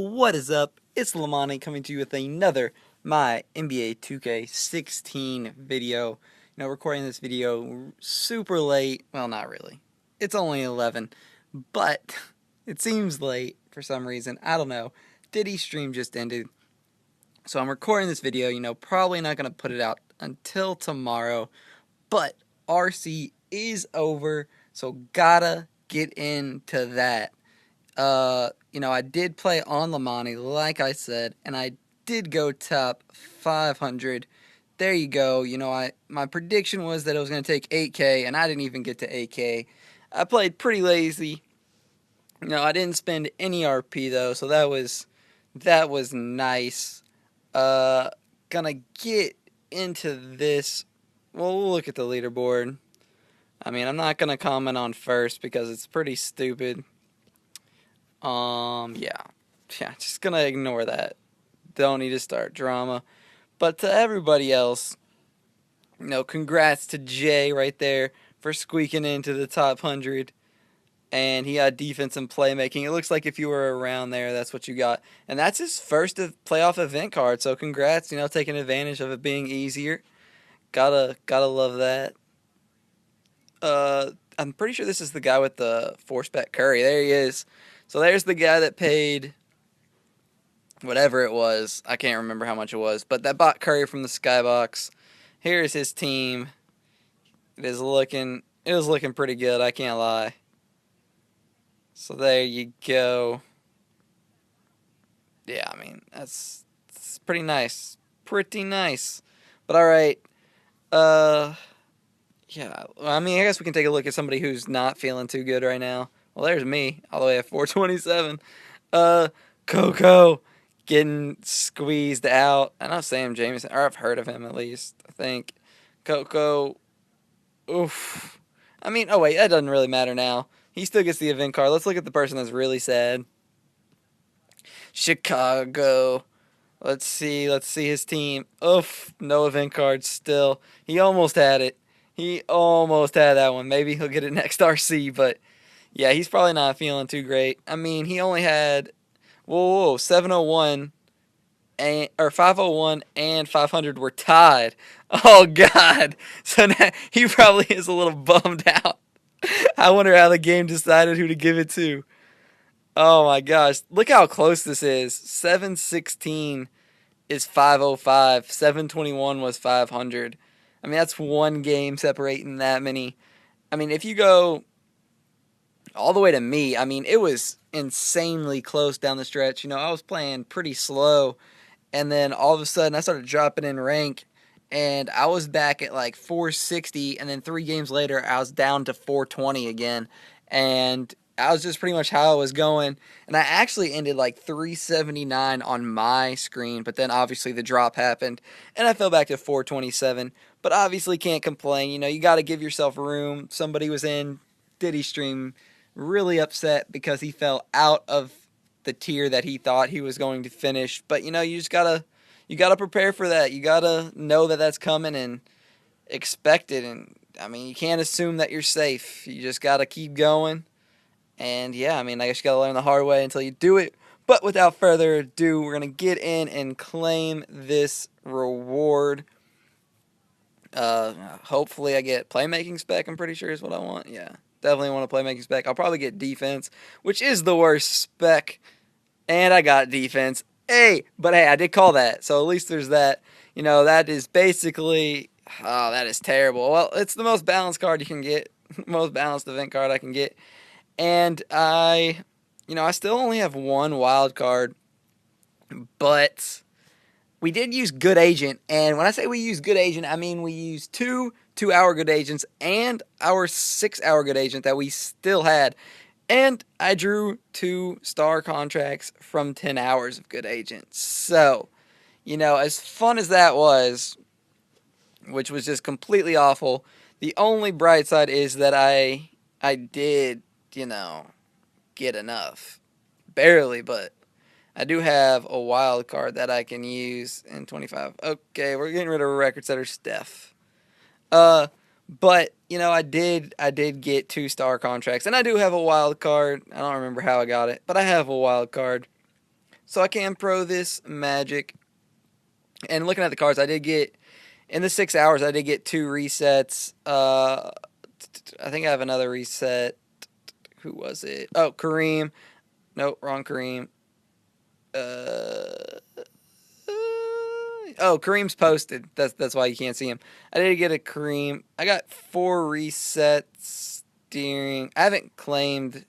what is up? It's Lamani coming to you with another My NBA 2K16 video. Recording this video super late. Well, not really. It's only 11, but it seems late for some reason. I don't know. Diddy's stream just ended, so I'm recording this video. Probably not going to put it out until tomorrow, but RC is over, so gotta get into that. I did play on Lamani, like I said, and I did go top 500. There you go. My prediction was that it was going to take 8K, and I didn't even get to 8K. I played pretty lazy. I didn't spend any RP though, so that was nice. Gonna get into this. Well, we'll look at the leaderboard. I'm not gonna comment on first because it's pretty stupid. Yeah, just gonna ignore that. Don't need to start drama. But to everybody else, congrats to Jay right there for squeaking into the top 100. And he got defense and playmaking. It looks like if you were around there, that's what you got. And that's his first playoff event card. So congrats, taking advantage of it being easier. Gotta love that. I'm pretty sure this is the guy with the 4-spec Curry. There he is. So there's the guy that paid whatever it was. I can't remember how much it was. But that bought Curry from the Skybox. Here's his team. It was looking pretty good, I can't lie. So there you go. Yeah, that's pretty nice. Pretty nice. But alright. Yeah, I guess we can take a look at somebody who's not feeling too good right now. Well, there's me, all the way at 427. Coco getting squeezed out. I know Sam Jameson, or I've heard of him at least, I think. Coco, oof. Oh wait, that doesn't really matter now. He still gets the event card. Let's look at the person that's really sad. Chicago. Let's see his team. Oof, no event card still. He almost had it. He almost had that one. Maybe he'll get it next RC, but yeah, he's probably not feeling too great. He only had 701 or 501 and 500 were tied. Oh God. So now he probably is a little bummed out. I wonder how the game decided who to give it to. Oh my gosh. Look how close this is. 716 is 505. 721 was 500. That's one game separating that many. If you go all the way to me, it was insanely close down the stretch. I was playing pretty slow, and then all of a sudden I started dropping in rank, and I was back at like 460, and then 3 games later I was down to 420 again, and I was just pretty much how I was going, and I actually ended like 379 on my screen, but then obviously the drop happened, and I fell back to 427, but obviously can't complain. You got to give yourself room. Somebody was in Diddy stream really upset because he fell out of the tier that he thought he was going to finish, but you just gotta prepare for that. You gotta know that that's coming and expect it, and you can't assume that you're safe. You just gotta keep going. And yeah, I guess you gotta learn the hard way until you do it. But without further ado, we're gonna get in and claim this reward. Hopefully I get playmaking spec, I'm pretty sure is what I want. Yeah, definitely want a playmaking spec. I'll probably get defense, which is the worst spec. And I got defense. But hey, I did call that, so at least there's that. That is basically, oh, that is terrible. Well, it's the most balanced card you can get, most balanced event card I can get. And I still only have one wild card, but we did use Good Agent. And when I say we use Good Agent, we used 2-hour Good Agents and our 6-hour Good Agent that we still had. And I drew 2 star contracts from 10 hours of Good Agent. So, as fun as that was, which was just completely awful, the only bright side is that I did, get enough. Barely, but I do have a wild card that I can use in 25. Okay, we're getting rid of a record setter, Steph. But I did get 2 star contracts, and I do have a wild card. I don't remember how I got it, but I have a wild card. So I can pro this Magic. And looking at the cards, I did get, in the 6 hours, I did get 2 resets. I think I have another reset. Who was it? Oh, Kareem. Nope, wrong Kareem. Oh, Kareem's posted. That's why you can't see him. I did get a Kareem. I got 4 resets during. I haven't claimed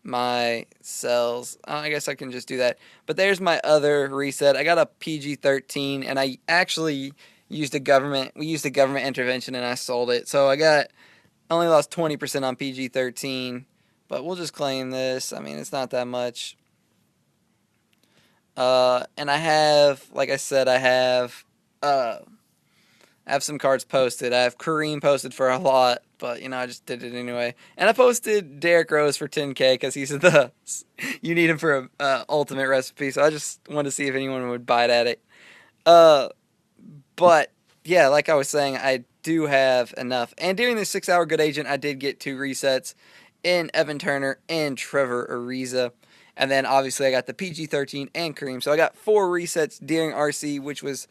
my cells. I guess I can just do that. But there's my other reset. I got a PG-13, and I actually used a government. We used a government intervention, and I sold it. So I only lost 20% on PG-13. But we'll just claim this. I mean, it's not that much. And I have, like I said, I have some cards posted. I have Kareem posted for a lot, but I just did it anyway. And I posted Derrick Rose for 10K because he's you need him for a ultimate recipe. So I just wanted to see if anyone would bite at it. But yeah, like I was saying, I do have enough. And during the 6 hour good agent, I did get 2 resets in Evan Turner and Trevor Ariza. And then obviously I got the PG-13 and Kareem. So I got 4 resets during RC, which is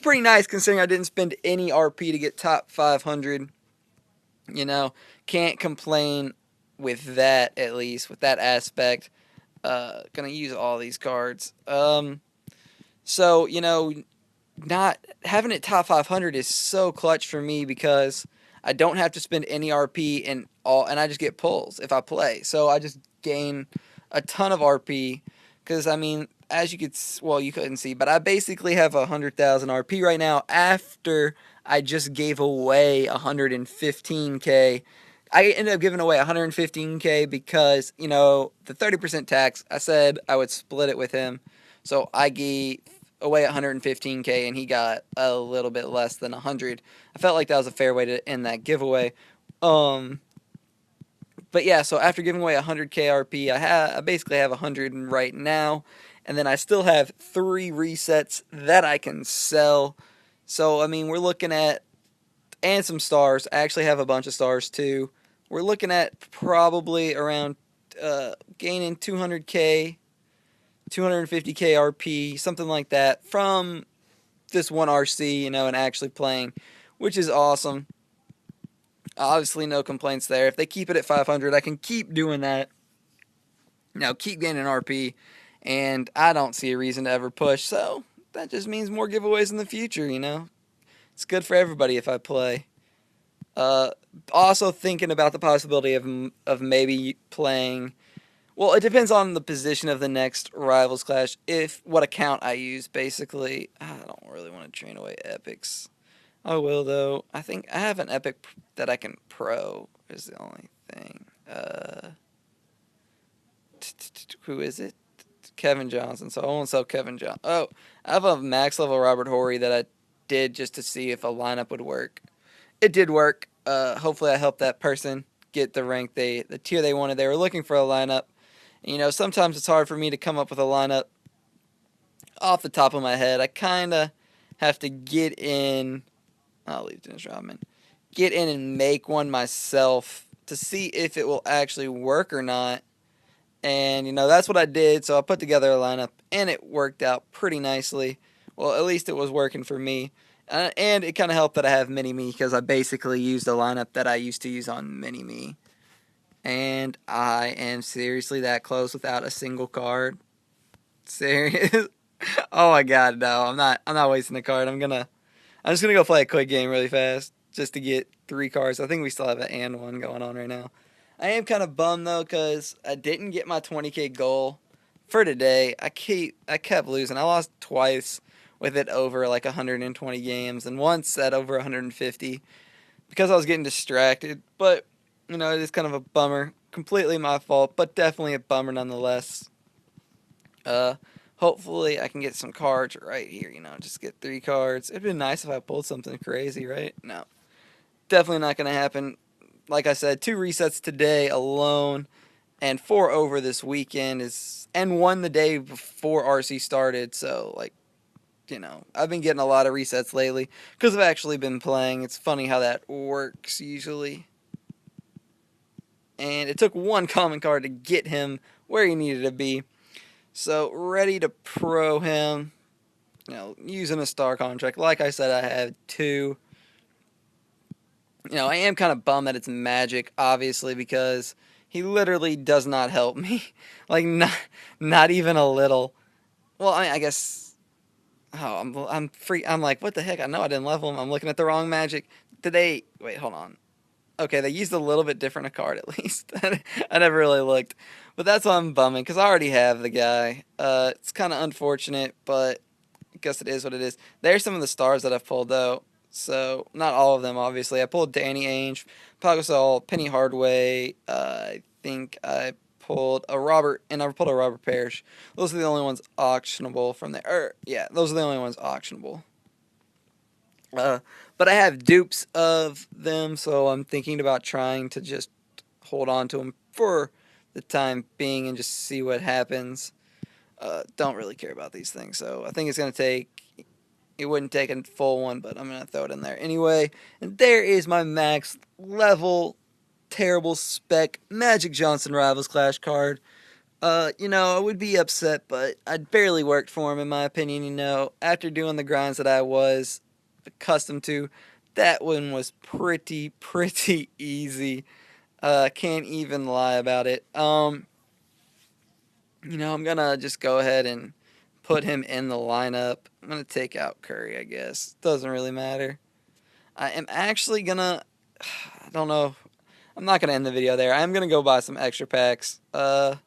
pretty nice considering I didn't spend any RP to get top 500. Can't complain with that, at least with that aspect. Gonna use all these cards. So not having it top 500 is so clutch for me because I don't have to spend any RP and I just get pulls if I play. So I just gain a ton of RP because as you you couldn't see, but I basically have 100,000 RP right now after I just gave away 115K. I ended up giving away 115K because the 30% tax. I said I would split it with him, so I gave away 115K and he got a little bit less than 100. I felt like that was a fair way to end that giveaway. But yeah, so after giving away 100K RP, I basically have 100 right now, and then I still have 3 resets that I can sell. So we're looking at, and some stars. I actually have a bunch of stars too. We're looking at probably around gaining 200K, 250K RP, something like that from this one RC, and actually playing, which is awesome. Obviously, no complaints there. If they keep it at 500, I can keep doing that. Keep gaining RP, and I don't see a reason to ever push. So that just means more giveaways in the future. It's good for everybody if I play. Also thinking about the possibility of maybe playing. Well, it depends on the position of the next Rivals Clash. What account I use, basically. I don't really want to train away epics. I will, though. I think I have an epic that I can pro, is the only thing. Who is it? Kevin Johnson. So I won't sell Kevin Johnson. Oh, I have a max level Robert Horry that I did just to see if a lineup would work. It did work. Hopefully I helped that person get the rank the tier they wanted. They were looking for a lineup. Sometimes it's hard for me to come up with a lineup off the top of my head. I kind of have to get in. I'll leave Dennis Rodman. Get in and make one myself to see if it will actually work or not. And, that's what I did. So I put together a lineup, and it worked out pretty nicely. Well, at least it was working for me. And it kind of helped that I have Mini-Me because I basically used a lineup that I used to use on Mini-Me. And I am seriously that close without a single card. Serious? Oh my god, no. I'm not wasting a card. I'm just gonna go play a quick game really fast just to get 3 cards. I think we still have an and one going on right now. I am kind of bummed though because I didn't get my 20K goal for today. I kept losing. I lost twice with it over like 120 games and once at over 150 because I was getting distracted. But it is kind of a bummer. Completely my fault, but definitely a bummer nonetheless. Hopefully I can get some cards right here, just get 3 cards. It'd be nice if I pulled something crazy, right? No. Definitely not going to happen. Like I said, 2 resets today alone and 4 over this weekend and 1 the day before RC started. So, I've been getting a lot of resets lately because I've actually been playing. It's funny how that works usually. And it took 1 common card to get him where he needed to be. So ready to pro him. Using a star contract. Like I said, I have 2. I am kind of bummed that it's Magic, obviously, because he literally does not help me. Like, not even a little. Well, I guess. Oh, I'm free. I'm like, what the heck? I know I didn't level him. I'm looking at the wrong Magic. Did they? Wait, hold on. Okay, they used a little bit different a card at least. I never really looked, but that's why I'm bumming because I already have the guy. It's kind of unfortunate, but I guess it is what it is. There's some of the stars that I've pulled though. So not all of them, obviously. I pulled Danny Ainge, Pau Gasol, Penny Hardaway. I think I pulled a Robert, and I pulled a Robert Parrish. Those are the only ones auctionable from there. Yeah, those are the only ones auctionable. But I have dupes of them, so I'm thinking about trying to just hold on to them for the time being and just see what happens. Don't really care about these things, so I think it's going to take. It wouldn't take a full one, but I'm going to throw it in there anyway. And there is my max level, terrible spec Magic Johnson Rivals Clash card. I would be upset, but I barely worked for him, in my opinion. After doing the grinds that I was accustomed to, that one was pretty easy. Can't even lie about it. I'm gonna just go ahead and put him in the lineup. I'm gonna take out Curry, I guess. Doesn't really matter. I am actually gonna. I don't know. I'm not gonna end the video there. I'm gonna go buy some extra packs. I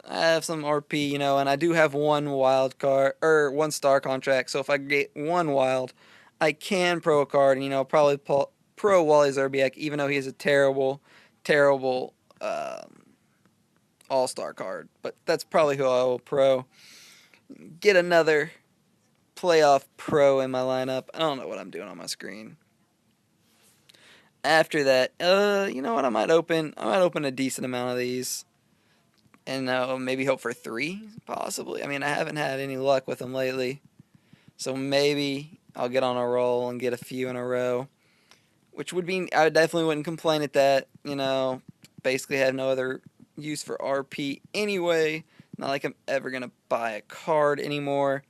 have some RP, and I do have one wild card or 1 star contract. So if I get 1 wild, I can pro a card, and probably pro Wally Zerbiak, even though he is a terrible all-star card. But that's probably who I will pro. Get another playoff pro in my lineup. I don't know what I'm doing on my screen. After that, you know what? I might open a decent amount of these. And maybe hope for 3, possibly. I mean, I haven't had any luck with them lately. So maybe I'll get on a roll and get a few in a row. Which would be, I definitely wouldn't complain at that. Basically have no other use for RP anyway. Not like I'm ever going to buy a card anymore.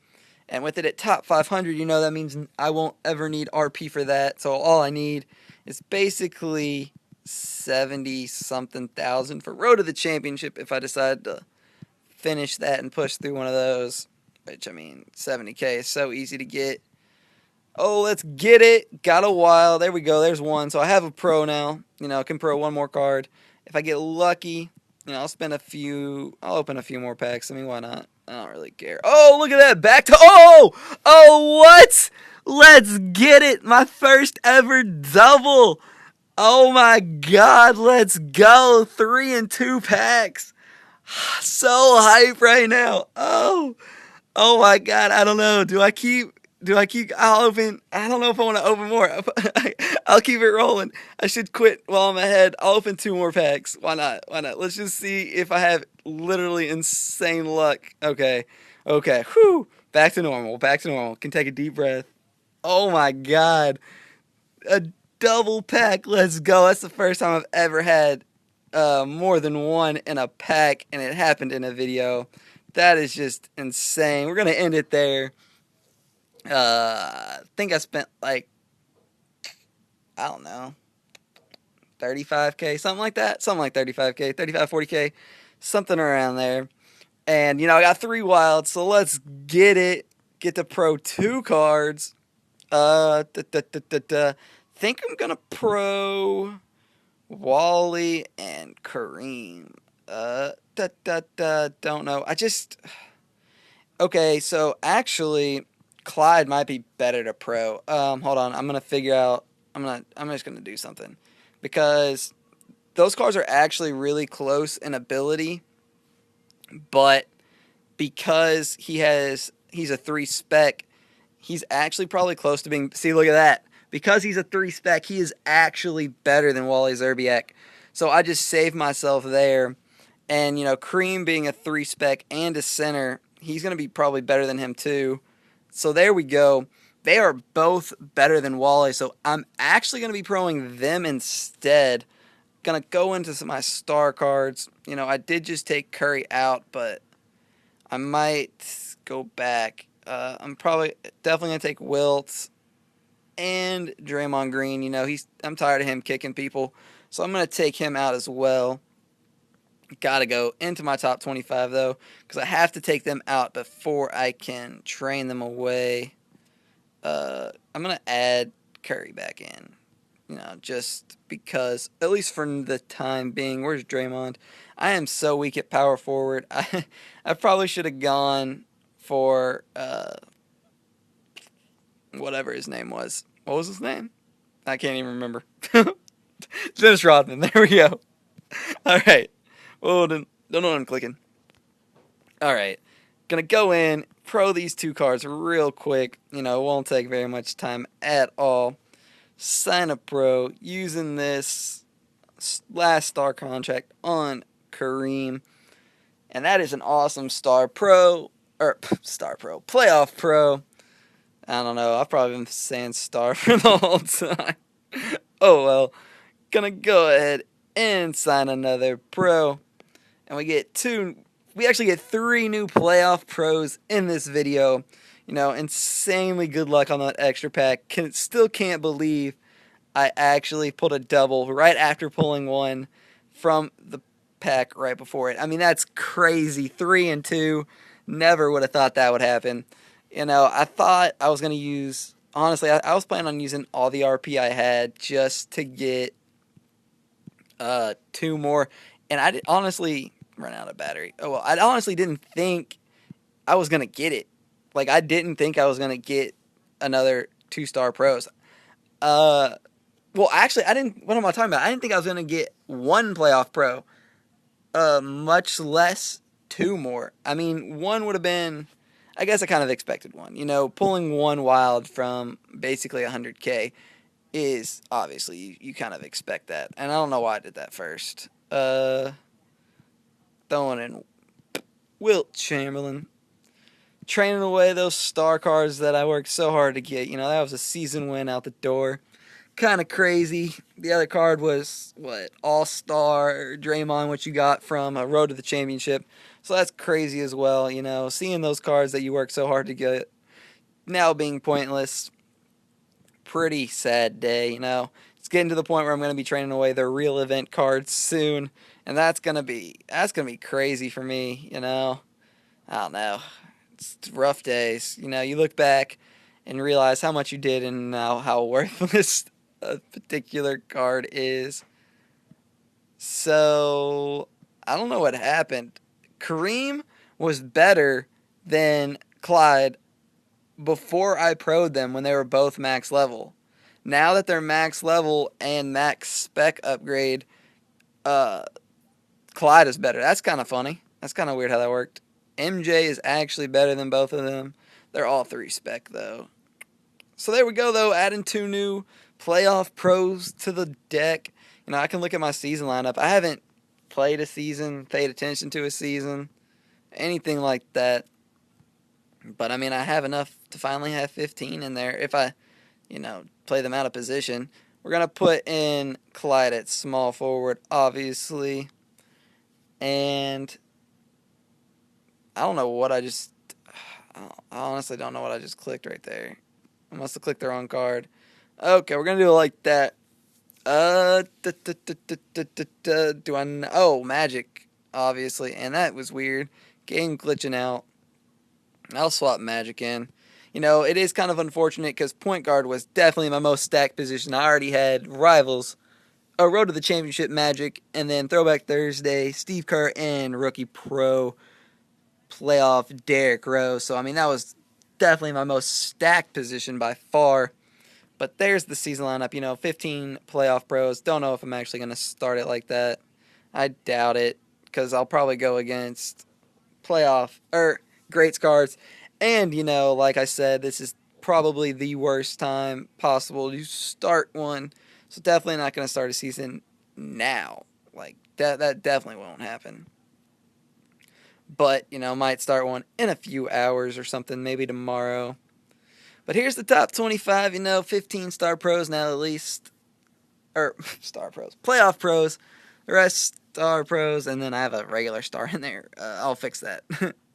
And with it at top 500, that means I won't ever need RP for that. So all I need is basically 70-something thousand for Road to the Championship if I decide to finish that and push through one of those. Which, 70K is so easy to get. Oh, let's get it. Got a while. There we go. There's 1. So I have a pro now. I can pro 1 more card. If I get lucky, I'll spend a few. I'll open a few more packs. Why not? I don't really care. Oh, look at that. Back to. Oh, what? Let's get it. My first ever double. Oh my God, let's go. 3 and 2 packs. So hype right now. Oh my God. I don't know. Do I keep, I'll open, I don't know if I want to open more. I'll keep it rolling. I should quit while I'm ahead. I'll open 2 more packs. Why not? Let's just see if I have literally insane luck. Okay. Whew. Back to normal. Can take a deep breath. Oh my God. A double pack. Let's go. That's the first time I've ever had more than 1 in a pack, and it happened in a video. That is just insane. We're going to end it there. I think I spent I don't know, 35K, something like that. Something like 35K, 35, 40K, something around there. And, I got 3 wilds, so let's get it. Get to pro 2 cards. Think I'm gonna pro Wally and Kareem. Don't know. Okay, so actually Clyde might be better to pro. Hold on. I'm gonna figure out. I'm just gonna do something because those cards are actually really close in ability, but because he's a 3 spec, he's actually probably close to being. See, look at that. Because he's a 3 spec, he is actually better than Wally Zerbiak. So I just saved myself there. And, Kareem being a 3 spec and a center, he's going to be probably better than him too. So there we go. They are both better than Wally. So I'm actually going to be proing them instead. Gonna go into my star cards. I did just take Curry out, but I might go back. I'm probably definitely gonna take Wilt and Draymond Green. I'm tired of him kicking people, so I'm gonna take him out as well. Gotta go into my top 25 though, because I have to take them out before I can train them away. I'm gonna add Curry back in. Just because, at least for the time being. Where's Draymond? I am so weak at power forward. I probably should have gone for whatever his name was. What was his name? I can't even remember. Dennis Rodman. There we go. All right. Oh, don't know what I'm clicking. All right. Gonna go in, pro these two cards real quick. It won't take very much time at all. Sign a pro using this last star contract on Kareem. And that is an awesome star pro. Or star pro. Playoff pro. I don't know. I've probably been saying star for the whole time. Oh well. Gonna go ahead and sign another pro. And we actually get 3 new playoff pros in this video. Insanely good luck on that extra pack. Still can't believe I actually pulled a double right after pulling one from the pack right before it. I mean, that's crazy. 3 and 2. Never would have thought that would happen. I thought I was going to use, honestly, I was planning on using all the RP I had just to get 2 more. And I honestly run out of battery. Oh, well, I honestly didn't think I was going to get it. Like, I didn't think I was going to get another 2-star pros. Well, actually, I didn't. What am I talking about? I didn't think I was going to get 1 playoff pro, much less 2 more. I mean, 1 would have been, I guess I kind of expected 1. Pulling 1 wild from basically 100K is obviously, you kind of expect that. And I don't know why I did that first. Throwing in Wilt Chamberlain. Training away those star cards that I worked so hard to get. That was a season win out the door. Kind of crazy. The other card was, All-Star Draymond, what you got from a Road to the Championship. So that's crazy as well, Seeing those cards that you worked so hard to get now being pointless. Pretty sad day, It's getting to the point where I'm going to be training away the real event cards soon. And that's going to be crazy for me, I don't know. It's rough days. You look back and realize how much you did and now how worthless a particular card is. So, I don't know what happened. Kareem was better than Clyde before I pro'd them when they were both max level. Now that they're max level and max spec upgrade, Clyde is better. That's kind of funny. That's kind of weird how that worked. MJ is actually better than both of them. They're all 3 spec, though. So there we go, though. Adding 2 new playoff pros to the deck. I can look at my season lineup. I haven't played a season, paid attention to a season, anything like that. But, I mean, I have enough to finally have 15 in there if I, play them out of position. We're going to put in Clyde at small forward, obviously. And I don't know what I honestly don't know what I just clicked right there. I must have clicked the wrong card. Okay, we're going to do it like that. Do I know? Oh, Magic, obviously. And that was weird. Game glitching out. I'll swap Magic in. It is kind of unfortunate because point guard was definitely my most stacked position. I already had rivals, a Road to the Championship Magic, and then Throwback Thursday, Steve Kerr, and Rookie Pro playoff Derrick Rose. So, I mean, that was definitely my most stacked position by far. But there's the season lineup, 15 playoff pros. Don't know if I'm actually going to start it like that. I doubt it because I'll probably go against greats cards. And, like I said, this is probably the worst time possible to start one. So definitely not going to start a season now. Like, that definitely won't happen. But, might start one in a few hours or something, maybe tomorrow. But here's the top 25, 15-star pros now at least. or Star Pros, Playoff Pros, the rest Star Pros, and then I have a regular star in there. I'll fix that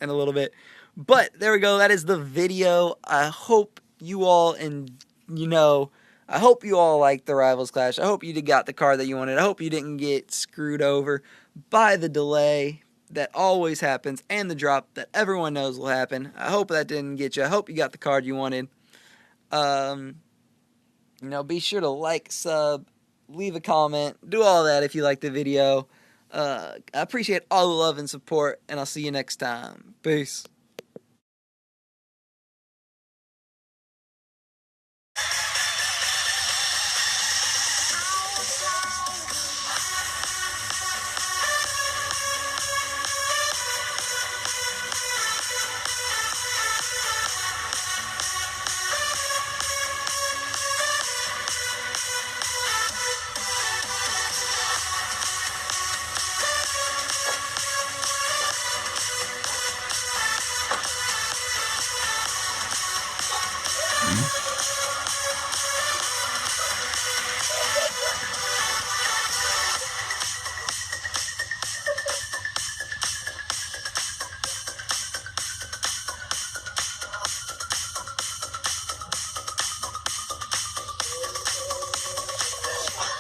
in a little bit. But there we go. That is the video. I hope you all, I hope you all liked the Rivals Clash. I hope you got the card that you wanted. I hope you didn't get screwed over by the delay that always happens and the drop that everyone knows will happen. I hope that didn't get you. I hope you got the card you wanted. Be sure to like, sub, leave a comment, do all that if you like the video. I appreciate all the love and support, and I'll see you next time. Peace.